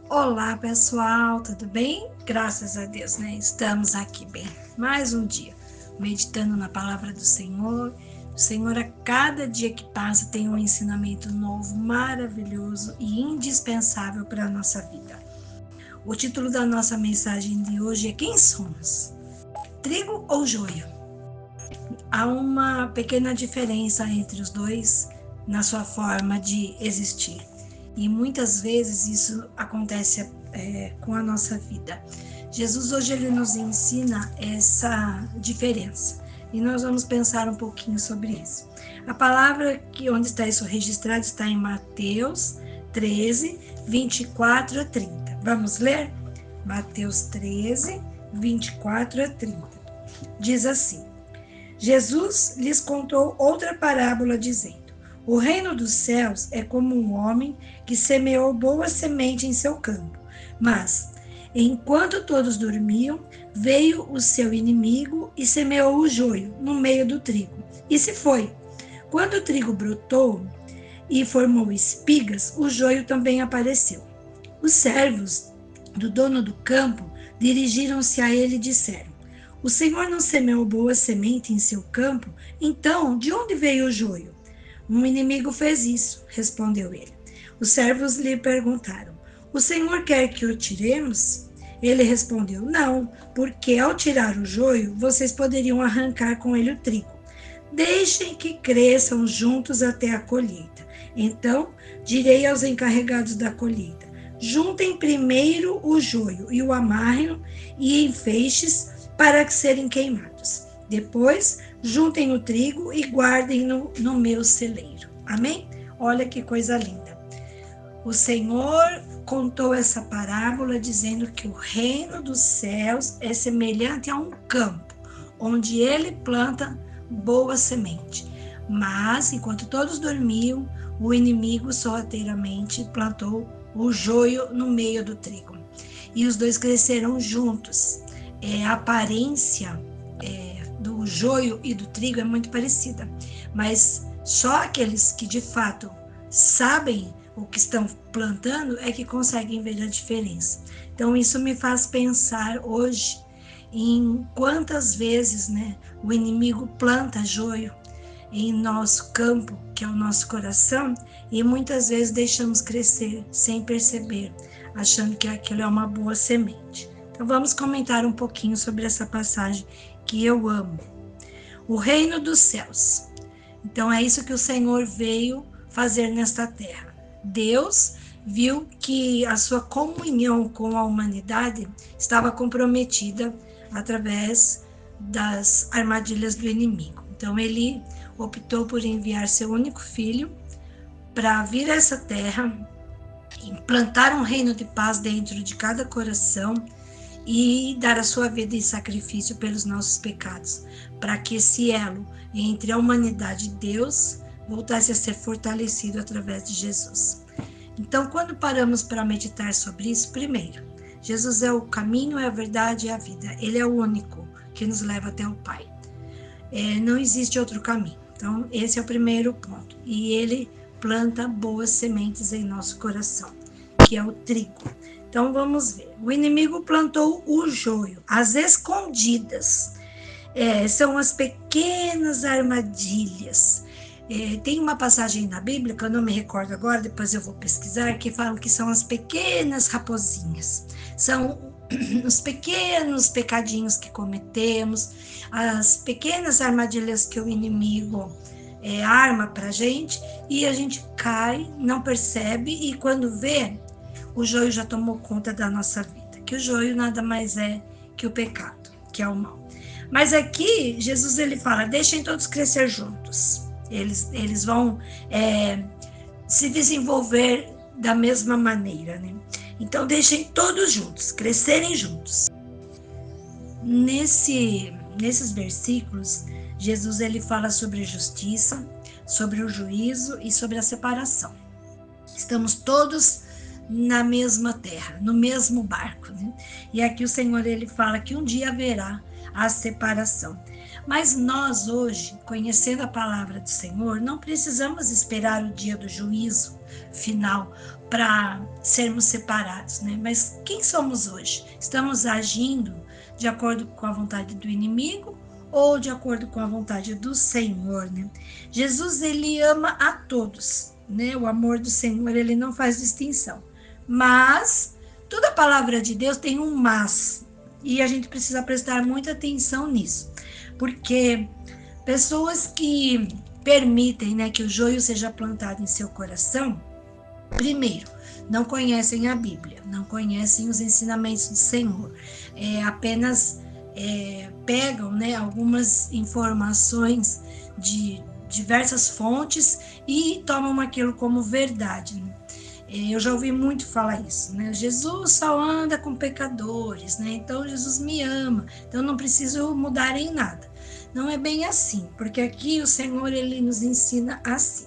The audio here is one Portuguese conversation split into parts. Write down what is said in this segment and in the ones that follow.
Olá, pessoal, tudo bem? Graças a Deus, né? Estamos aqui bem. Mais um dia, meditando na palavra do Senhor. O Senhor, a cada dia que passa, tem um ensinamento novo, maravilhoso e indispensável para a nossa vida. O título da nossa mensagem de hoje é: Quem somos? Trigo ou joio? Há uma pequena diferença entre os dois na sua forma de existir. E muitas vezes isso acontece com a nossa vida. Jesus hoje ele nos ensina essa diferença. E nós vamos pensar um pouquinho sobre isso. A palavra que onde está isso registrado está em Mateus 13, 24 a 30. Vamos ler? Mateus 13, 24 a 30. Diz assim: Jesus lhes contou outra parábola, dizendo: O reino dos céus é como um homem que semeou boa semente em seu campo. Mas, enquanto todos dormiam, veio o seu inimigo e semeou o joio no meio do trigo. E se foi. Quando o trigo brotou e formou espigas, o joio também apareceu. Os servos do dono do campo dirigiram-se a ele e disseram: O Senhor não semeou boa semente em seu campo? Então, de onde veio o joio? Um inimigo fez isso, respondeu ele. Os servos lhe perguntaram: O Senhor quer que o tiremos? Ele respondeu: Não, porque ao tirar o joio, vocês poderiam arrancar com ele o trigo. Deixem que cresçam juntos até a colheita. Então, direi aos encarregados da colheita: Juntem primeiro o joio e o amarrem em feixes para serem queimados. Depois, juntem o trigo e guardem no meu celeiro. Amém? Olha que coisa linda. O Senhor contou essa parábola dizendo que o reino dos céus é semelhante a um campo, onde ele planta boa semente. Mas, enquanto todos dormiam, o inimigo sorrateiramente plantou o joio no meio do trigo. E os dois cresceram juntos. A aparência do joio e do trigo é muito parecida, mas só aqueles que de fato sabem o que estão plantando é que conseguem ver a diferença. Então isso me faz pensar hoje em quantas vezes, né, o inimigo planta joio em nosso campo, que é o nosso coração, e muitas vezes deixamos crescer sem perceber, achando que aquilo é uma boa semente. Então vamos comentar um pouquinho sobre essa passagem que eu amo. O reino dos céus. Então é isso que o Senhor veio fazer nesta terra. Deus viu que a sua comunhão com a humanidade estava comprometida através das armadilhas do inimigo. Então ele optou por enviar seu único filho para vir a essa terra, implantar um reino de paz dentro de cada coração e dar a sua vida em sacrifício pelos nossos pecados, para que esse elo entre a humanidade e Deus voltasse a ser fortalecido através de Jesus. Então, quando paramos para meditar sobre isso, primeiro, Jesus é o caminho, é a verdade e a vida. Ele é o único que nos leva até o Pai. Não existe outro caminho. Então, esse é o primeiro ponto. E ele planta boas sementes em nosso coração, que é o trigo. Então vamos ver. O inimigo plantou o joio, as escondidas. São as pequenas armadilhas. Tem uma passagem na Bíblia, que eu não me recordo agora, depois eu vou pesquisar, que falam que são as pequenas raposinhas. São os pequenos pecadinhos que cometemos, as pequenas armadilhas que o inimigo arma para a gente, e a gente cai, não percebe, e quando vê, o joio já tomou conta da nossa vida, que o joio nada mais é que o pecado, que é o mal. Mas aqui, Jesus ele fala, deixem todos crescer juntos. Eles vão se desenvolver da mesma maneira, né? Então, deixem todos juntos, crescerem juntos. Nesses versículos, Jesus ele fala sobre a justiça, sobre o juízo e sobre a separação. Estamos todos na mesma terra, no mesmo barco, né? E aqui o Senhor ele fala que um dia haverá a separação. Mas nós hoje, conhecendo a palavra do Senhor, não precisamos esperar o dia do juízo final para sermos separados, né? Mas quem somos hoje? Estamos agindo de acordo com a vontade do inimigo ou de acordo com a vontade do Senhor, né? Jesus, ele ama a todos, né? O amor do Senhor, ele não faz distinção. Mas toda a palavra de Deus tem um mas, e a gente precisa prestar muita atenção nisso, porque pessoas que permitem, né, que o joio seja plantado em seu coração, primeiro, não conhecem a Bíblia, não conhecem os ensinamentos do Senhor, apenas pegam, né, algumas informações de diversas fontes e tomam aquilo como verdade, né? Eu já ouvi muito falar isso, né? Jesus só anda com pecadores, né? Então Jesus me ama, então não preciso mudar em nada. Não é bem assim, porque aqui o Senhor, ele nos ensina assim.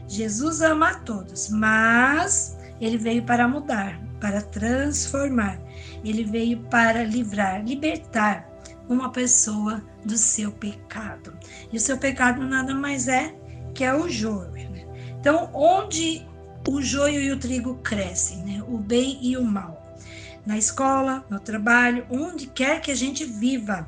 Jesus ama a todos, mas ele veio para mudar, para transformar. Ele veio para livrar, libertar uma pessoa do seu pecado. E o seu pecado nada mais é que é o joio, né? Então, onde o joio e o trigo crescem, né? O bem e o mal. Na escola, no trabalho, onde quer que a gente viva,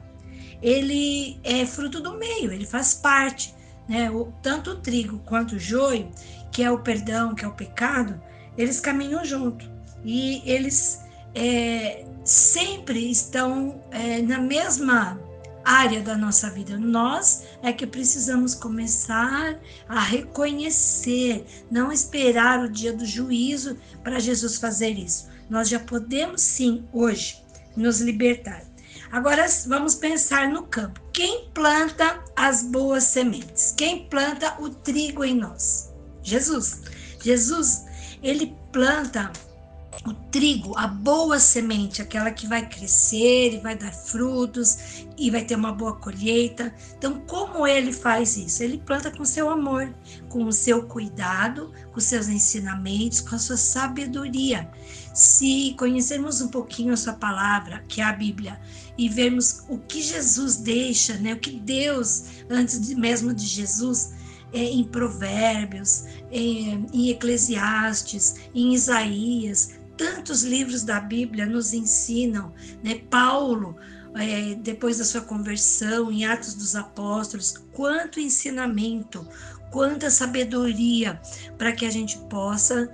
ele é fruto do meio, ele faz parte, né? Tanto o trigo quanto o joio, que é o perdão, que é o pecado, eles caminham junto. E eles sempre estão na mesma área da nossa vida. Nós é que precisamos começar a reconhecer, não esperar o dia do juízo para Jesus fazer isso. Nós já podemos sim, hoje, nos libertar. Agora vamos pensar no campo. Quem planta as boas sementes? Quem planta o trigo em nós? Jesus. Jesus, ele planta o trigo, a boa semente, aquela que vai crescer e vai dar frutos e vai ter uma boa colheita. Então, como ele faz isso? Ele planta com seu amor, com o seu cuidado, com seus ensinamentos, com a sua sabedoria. Se conhecermos um pouquinho a sua palavra, que é a Bíblia, e vermos o que Jesus deixa, né? O que Deus, antes mesmo de Jesus, em Provérbios, em Eclesiastes, em Isaías, tantos livros da Bíblia nos ensinam, né? Paulo, depois da sua conversão, em Atos dos Apóstolos, quanto ensinamento, quanta sabedoria para que a gente possa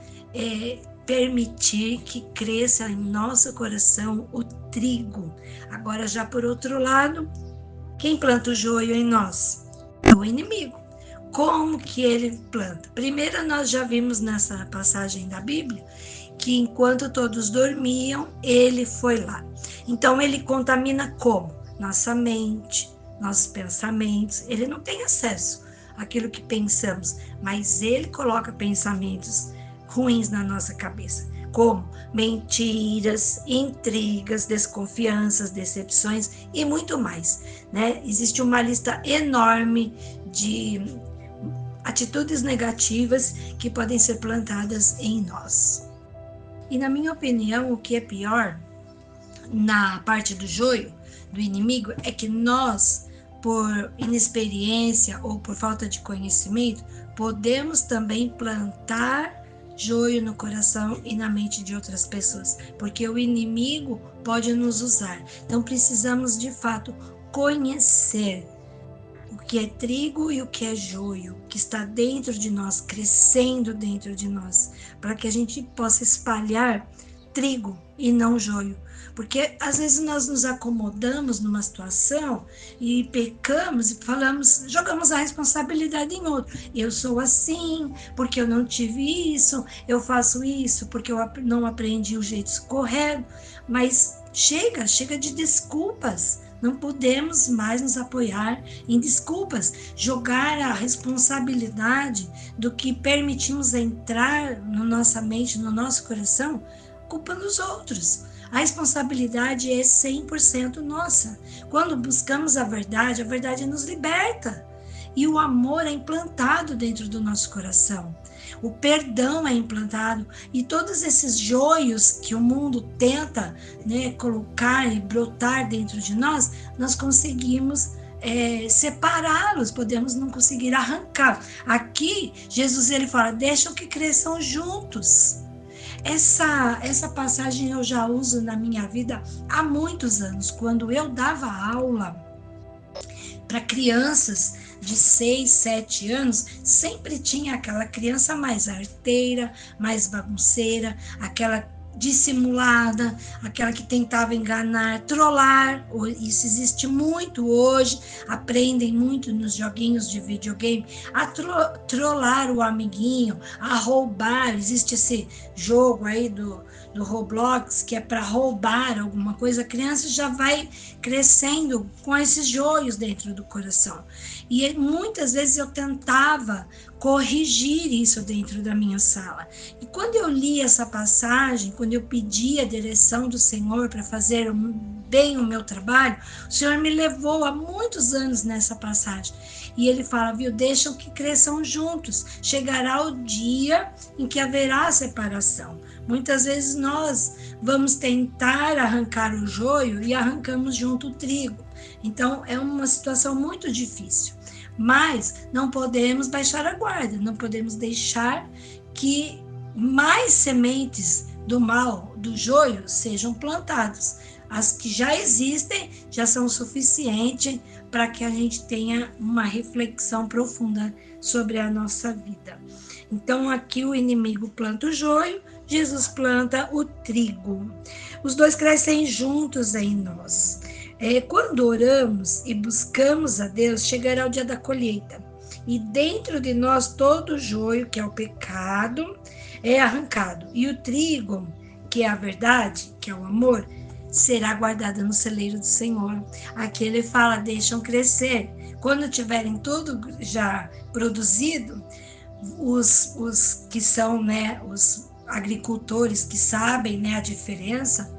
permitir que cresça em nosso coração o trigo. Agora, já por outro lado, quem planta o joio em nós? É o inimigo. Como que ele planta? Primeiro, nós já vimos nessa passagem da Bíblia que enquanto todos dormiam, ele foi lá. Então, ele contamina como? Nossa mente, nossos pensamentos. Ele não tem acesso àquilo que pensamos, mas ele coloca pensamentos ruins na nossa cabeça, como mentiras, intrigas, desconfianças, decepções e muito mais, né? Existe uma lista enorme de atitudes negativas que podem ser plantadas em nós. E na minha opinião, o que é pior na parte do joio, do inimigo, é que nós, por inexperiência ou por falta de conhecimento, podemos também plantar joio no coração e na mente de outras pessoas, porque o inimigo pode nos usar. Então precisamos de fato conhecer o que é trigo e o que é joio, que está dentro de nós, crescendo dentro de nós, para que a gente possa espalhar trigo e não joio. Porque às vezes nós nos acomodamos numa situação e pecamos e falamos, jogamos a responsabilidade em outro. Eu sou assim, porque eu não tive isso, eu faço isso, porque eu não aprendi o jeito correto. Mas chega de desculpas. Não podemos mais nos apoiar em desculpas, jogar a responsabilidade do que permitimos entrar na nossa mente, no nosso coração, culpa dos outros. A responsabilidade é 100% nossa. Quando buscamos a verdade nos liberta. E o amor é implantado dentro do nosso coração. O perdão é implantado. E todos esses joios que o mundo tenta, né, colocar e brotar dentro de nós, nós conseguimos separá-los, podemos não conseguir arrancar. Aqui, Jesus ele fala, deixa que cresçam juntos. Essa passagem eu já uso na minha vida há muitos anos, quando eu dava aula para crianças de 6, 7 anos, sempre tinha aquela criança mais arteira, mais bagunceira, aquela dissimulada, aquela que tentava enganar, trollar. Isso existe muito hoje, aprendem muito nos joguinhos de videogame, a trollar o amiguinho, a roubar. Existe esse jogo aí do Roblox, que é para roubar alguma coisa. A criança já vai crescendo com esses joios dentro do coração. E muitas vezes eu tentava corrigir isso dentro da minha sala. E quando eu li essa passagem, quando eu pedi a direção do Senhor para fazer bem o meu trabalho, o Senhor me levou há muitos anos nessa passagem. E ele fala, viu, deixam que cresçam juntos. Chegará o dia em que haverá separação. Muitas vezes nós vamos tentar arrancar o joio e arrancamos junto o trigo. Então, é uma situação muito difícil. Mas não podemos baixar a guarda, não podemos deixar que mais sementes do mal, do joio, sejam plantadas. As que já existem já são suficientes para que a gente tenha uma reflexão profunda sobre a nossa vida. Então, aqui o inimigo planta o joio, Jesus planta o trigo. Os dois crescem juntos em nós. Quando oramos e buscamos a Deus, chegará o dia da colheita. E dentro de nós todo o joio, que é o pecado, é arrancado. E o trigo, que é a verdade, que é o amor, será guardado no celeiro do Senhor. Aqui ele fala, deixam crescer. Quando tiverem tudo já produzido, os que são, né, os agricultores que sabem, né, a diferença,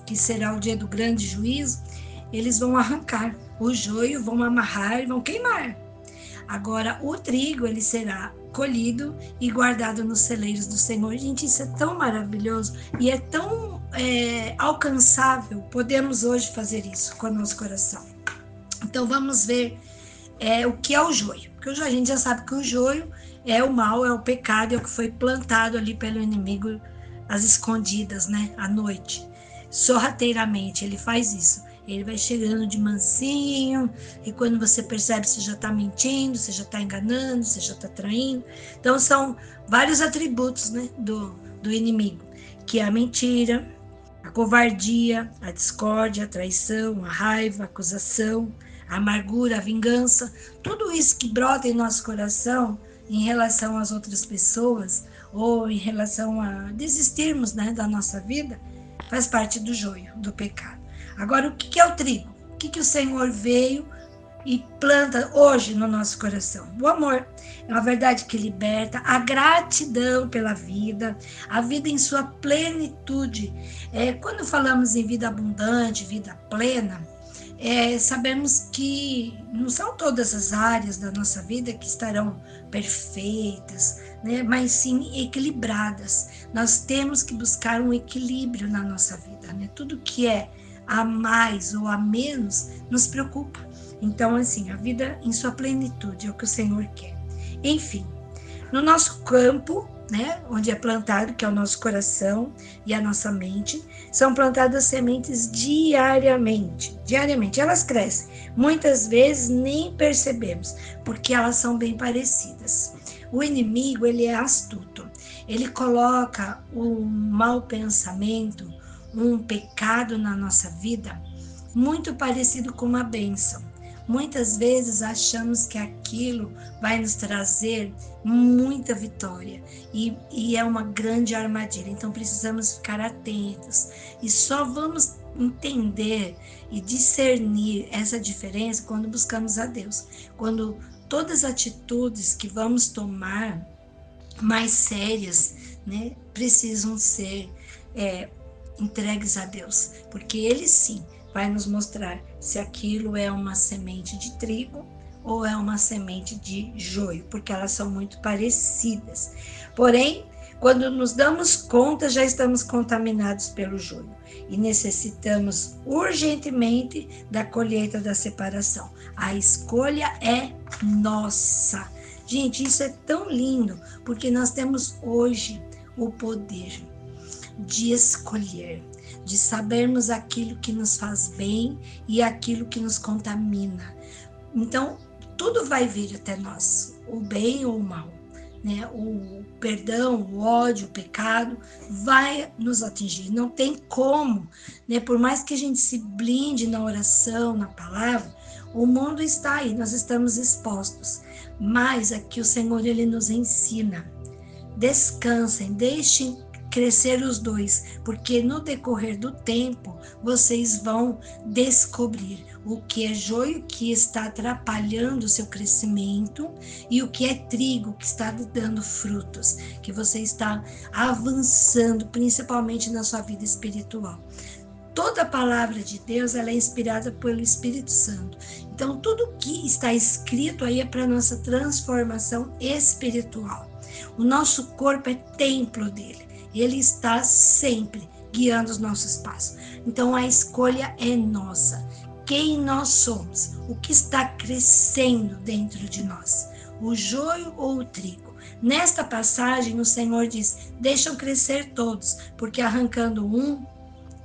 que será o dia do grande juízo, eles vão arrancar o joio, vão amarrar e vão queimar. Agora, o trigo, ele será colhido e guardado nos celeiros do Senhor. Gente, isso é tão maravilhoso e é tão alcançável. Podemos hoje fazer isso com o nosso coração. Então, vamos ver o que é o joio. Porque a gente já sabe que o joio é o mal, é o pecado, é o que foi plantado ali pelo inimigo às escondidas, né, à noite. Sorrateiramente, ele faz isso. Ele vai chegando de mansinho, e quando você percebe, você já está mentindo, você já está enganando, você já está traindo. Então, são vários atributos, né, do inimigo, que é a mentira, a covardia, a discórdia, a traição, a raiva, a acusação, a amargura, a vingança. Tudo isso que brota em nosso coração em relação às outras pessoas, ou em relação a desistirmos, né, da nossa vida, faz parte do joio, do pecado. Agora, o que é o trigo? O que o Senhor veio e planta hoje no nosso coração? O amor. É uma verdade que liberta, a gratidão pela vida, a vida em sua plenitude. Quando falamos em vida abundante, vida plena, sabemos que não são todas as áreas da nossa vida que estarão perfeitas, né? Mas sim equilibradas. Nós temos que buscar um equilíbrio na nossa vida, né? Tudo que é a mais ou a menos nos preocupa. Então, assim, a vida em sua plenitude é o que o Senhor quer. Enfim, no nosso campo, né, onde é plantado, que é o nosso coração e a nossa mente, são plantadas sementes diariamente. Diariamente, elas crescem. Muitas vezes nem percebemos, porque elas são bem parecidas. O inimigo, ele é astuto. Ele coloca um mau pensamento, um pecado na nossa vida, muito parecido com uma bênção. Muitas vezes achamos que aquilo vai nos trazer muita vitória e é uma grande armadilha. Então precisamos ficar atentos e só vamos entender e discernir essa diferença quando buscamos a Deus. Quando todas as atitudes que vamos tomar mais sérias, né, precisam ser entregues a Deus, porque Ele sim vai nos mostrar se aquilo é uma semente de trigo ou é uma semente de joio, porque elas são muito parecidas. Porém, quando nos damos conta, já estamos contaminados pelo joio e necessitamos urgentemente da colheita da separação. A escolha é nossa. Gente, isso é tão lindo, porque nós temos hoje o poder. de escolher, de sabermos aquilo que nos faz bem e aquilo que nos contamina. Então, tudo vai vir até nós, o bem ou o mal, né? O perdão, o ódio, o pecado vai nos atingir. Não tem como, né? Por mais que a gente se blinde na oração, na palavra, o mundo está aí, nós estamos expostos. Mas aqui o Senhor, Ele nos ensina. Descansem, deixem crescer os dois, porque no decorrer do tempo vocês vão descobrir o que é joio que está atrapalhando o seu crescimento e o que é trigo que está dando frutos, que você está avançando, principalmente na sua vida espiritual. Toda a palavra de Deus, ela é inspirada pelo Espírito Santo. Então, tudo que está escrito aí é para nossa transformação espiritual. O nosso corpo é templo dele. Ele está sempre guiando os nossos passos. Então, a escolha é nossa. Quem nós somos? O que está crescendo dentro de nós? O joio ou o trigo? Nesta passagem, o Senhor diz, deixam crescer todos, porque arrancando um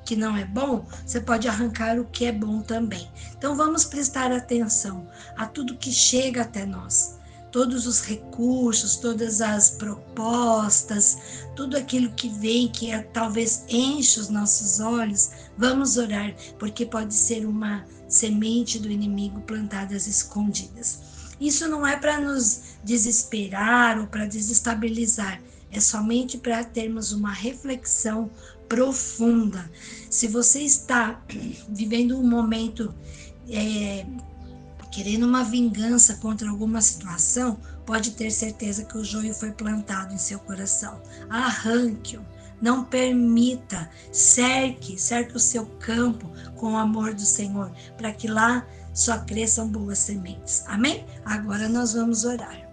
que não é bom, você pode arrancar o que é bom também. Então vamos prestar atenção a tudo que chega até nós. Todos os recursos, todas as propostas, tudo aquilo que vem, que talvez enche os nossos olhos, vamos orar, porque pode ser uma semente do inimigo plantada às escondidas. Isso não é para nos desesperar ou para desestabilizar, é somente para termos uma reflexão profunda. Se você está vivendo um momento querendo uma vingança contra alguma situação, pode ter certeza que o joio foi plantado em seu coração. Arranque-o, não permita, cerque o seu campo com o amor do Senhor, para que lá só cresçam boas sementes. Amém? Agora nós vamos orar.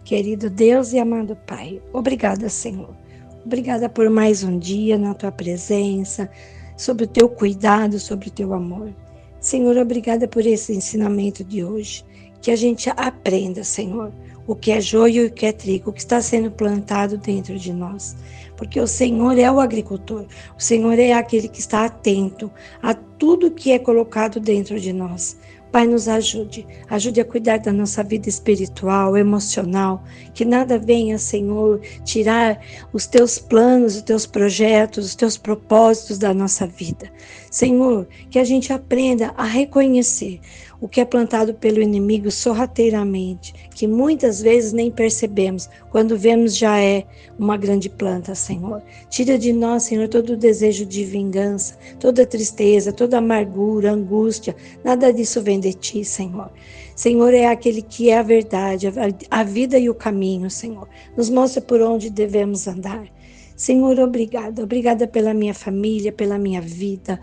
Querido Deus e amado Pai, obrigada, Senhor. Obrigada por mais um dia na tua presença, sobre o teu cuidado, sobre o teu amor. Senhor, obrigada por esse ensinamento de hoje, que a gente aprenda, Senhor, o que é joio e o que é trigo, o que está sendo plantado dentro de nós. Porque o Senhor é o agricultor, o Senhor é aquele que está atento a tudo que é colocado dentro de nós. Pai, nos ajude a cuidar da nossa vida espiritual, emocional, que nada venha, Senhor, tirar os teus planos, os teus projetos, os teus propósitos da nossa vida. Senhor, que a gente aprenda a reconhecer o que é plantado pelo inimigo sorrateiramente, que muitas vezes nem percebemos, quando vemos já é uma grande planta, Senhor. Tira de nós, Senhor, todo o desejo de vingança, toda tristeza, toda amargura, angústia, nada disso vem de ti, Senhor. Senhor é aquele que é a verdade, a vida e o caminho, Senhor. Nos mostra por onde devemos andar. Senhor, obrigada pela minha família, pela minha vida,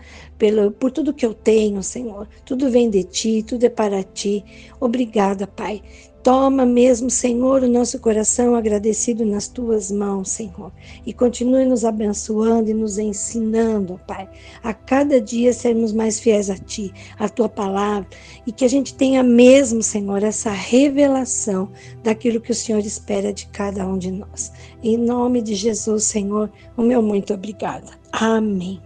por tudo que eu tenho, Senhor. Tudo vem de ti, tudo é para ti. Obrigada, Pai. Toma mesmo, Senhor, o nosso coração agradecido nas tuas mãos, Senhor. E continue nos abençoando e nos ensinando, Pai, a cada dia sermos mais fiéis a ti, a tua palavra, e que a gente tenha mesmo, Senhor, essa revelação daquilo que o Senhor espera de cada um de nós. Em nome de Jesus, Senhor, o meu muito obrigada. Amém.